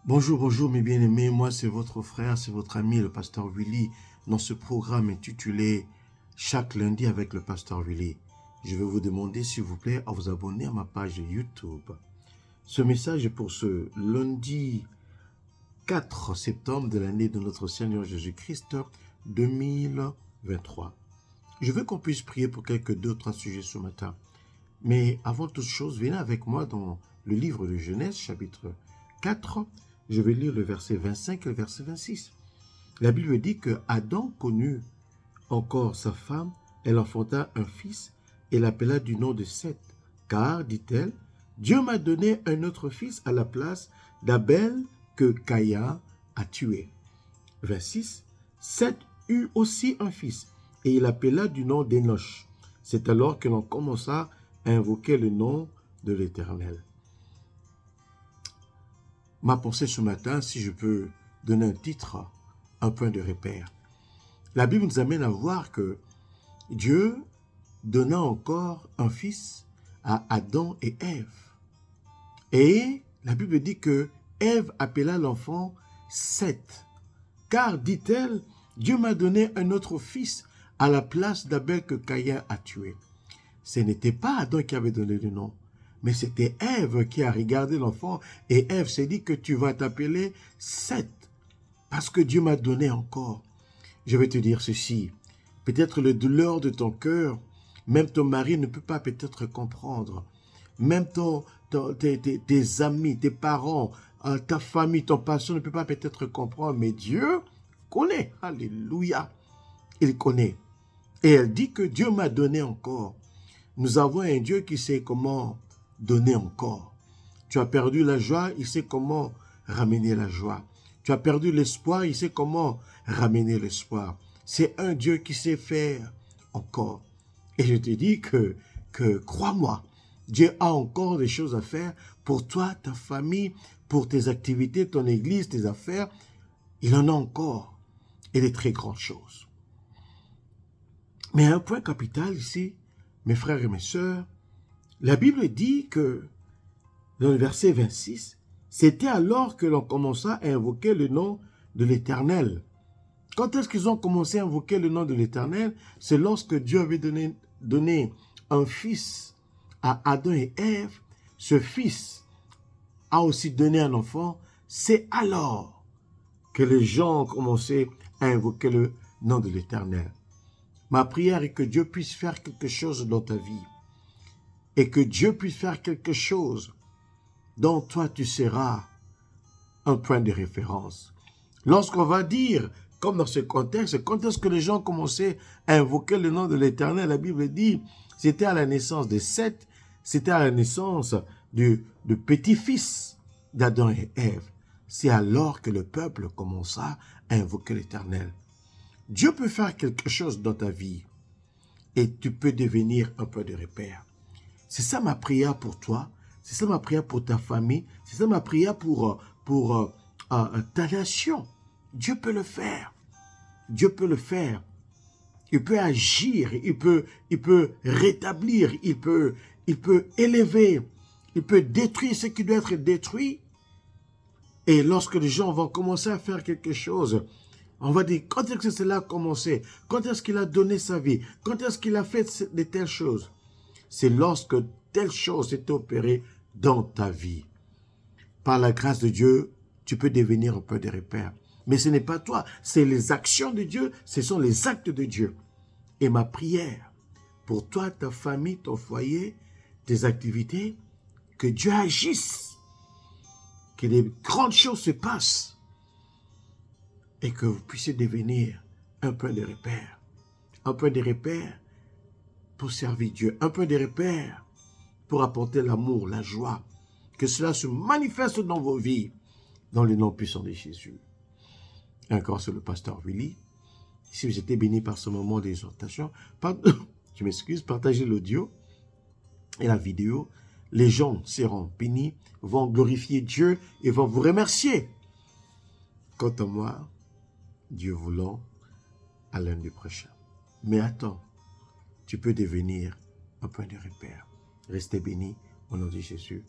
Bonjour, bonjour mes bien-aimés, moi c'est votre frère, c'est votre ami le pasteur Willy dans ce programme intitulé Chaque lundi avec le pasteur Willy. Je vais vous demander s'il vous plaît à vous abonner à ma page YouTube. Ce message est pour ce lundi 4 septembre de l'année de notre Seigneur Jésus-Christ 2023. Je veux qu'on puisse prier pour quelques 2-3 sujets ce matin. Mais avant toute chose, venez avec moi dans le livre de Genèse chapitre 4. Je vais lire le verset 25 et le verset 26. La Bible dit que Adam connut encore sa femme, elle enfanta un fils et l'appela du nom de Seth. Car, dit-elle, Dieu m'a donné un autre fils à la place d'Abel que Caïn a tué. 26. Seth eut aussi un fils et il l'appela du nom d'Énoch. C'est alors que l'on commença à invoquer le nom de l'Éternel. Ma pensée ce matin, si je peux donner un titre, un point de repère. La Bible nous amène à voir que Dieu donna encore un fils à Adam et Ève. Et la Bible dit que Ève appela l'enfant Seth. Car, dit-elle, Dieu m'a donné un autre fils à la place d'Abel que Caïn a tué. Ce n'était pas Adam qui avait donné le nom. Mais c'était Ève qui a regardé l'enfant et Ève s'est dit que tu vas t'appeler Seth parce que Dieu m'a donné encore. Je vais te dire ceci, peut-être le douleur de ton cœur, même ton mari ne peut pas peut-être comprendre, même tes amis, tes parents, ta famille, ton pasteur ne peut pas peut-être comprendre, mais Dieu connaît, alléluia, il connaît. Et elle dit que Dieu m'a donné encore. Nous avons un Dieu qui sait comment donner encore. Tu as perdu la joie, il sait comment ramener la joie. Tu as perdu l'espoir, il sait comment ramener l'espoir. C'est un Dieu qui sait faire encore. Et je te dis que crois-moi, Dieu a encore des choses à faire pour toi, ta famille, pour tes activités, ton église, tes affaires. Il en a encore. Et des très grandes choses. Mais un point capital ici, mes frères et mes sœurs, la Bible dit que, dans le verset 26, c'était alors que l'on commença à invoquer le nom de l'Éternel. Quand est-ce qu'ils ont commencé à invoquer le nom de l'Éternel? C'est lorsque Dieu avait donné un fils à Adam et Ève. Ce fils a aussi donné un enfant. C'est alors que les gens ont commencé à invoquer le nom de l'Éternel. Ma prière est que Dieu puisse faire quelque chose dans ta vie. Et que Dieu puisse faire quelque chose dont toi tu seras un point de référence. Lorsqu'on va dire, comme dans ce contexte, quand est-ce que les gens commençaient à invoquer le nom de l'Éternel, la Bible dit, c'était à la naissance de Seth, c'était à la naissance du petit-fils d'Adam et Ève. C'est alors que le peuple commença à invoquer l'Éternel. Dieu peut faire quelque chose dans ta vie et tu peux devenir un point de repère. C'est ça ma prière pour toi, c'est ça ma prière pour ta famille, c'est ça ma prière pour ta nation. Dieu peut le faire. Dieu peut le faire. Il peut agir, il peut rétablir, il peut élever, il peut détruire ce qui doit être détruit. Et lorsque les gens vont commencer à faire quelque chose, on va dire, quand est-ce que cela a commencé? Quand est-ce qu'il a donné sa vie? Quand est-ce qu'il a fait de telles choses? C'est lorsque telle chose est opérée dans ta vie. Par la grâce de Dieu, tu peux devenir un peu de repère. Mais ce n'est pas toi, c'est les actions de Dieu, ce sont les actes de Dieu. Et ma prière pour toi, ta famille, ton foyer, tes activités, que Dieu agisse, que des grandes choses se passent et que vous puissiez devenir un point de repère. Un point de repère pour servir Dieu, un peu de repère pour apporter l'amour, la joie, que cela se manifeste dans vos vies, dans le nom puissant de Jésus. Et encore sur le pasteur Willy. Si vous êtes bénis par ce moment d'exhortation, je m'excuse, partagez l'audio et la vidéo. Les gens seront bénis, vont glorifier Dieu et vont vous remercier. Quant à moi, Dieu voulant, à lundi prochain. Mais attends, tu peux devenir un point de repère. Restez bénis au nom de Jésus.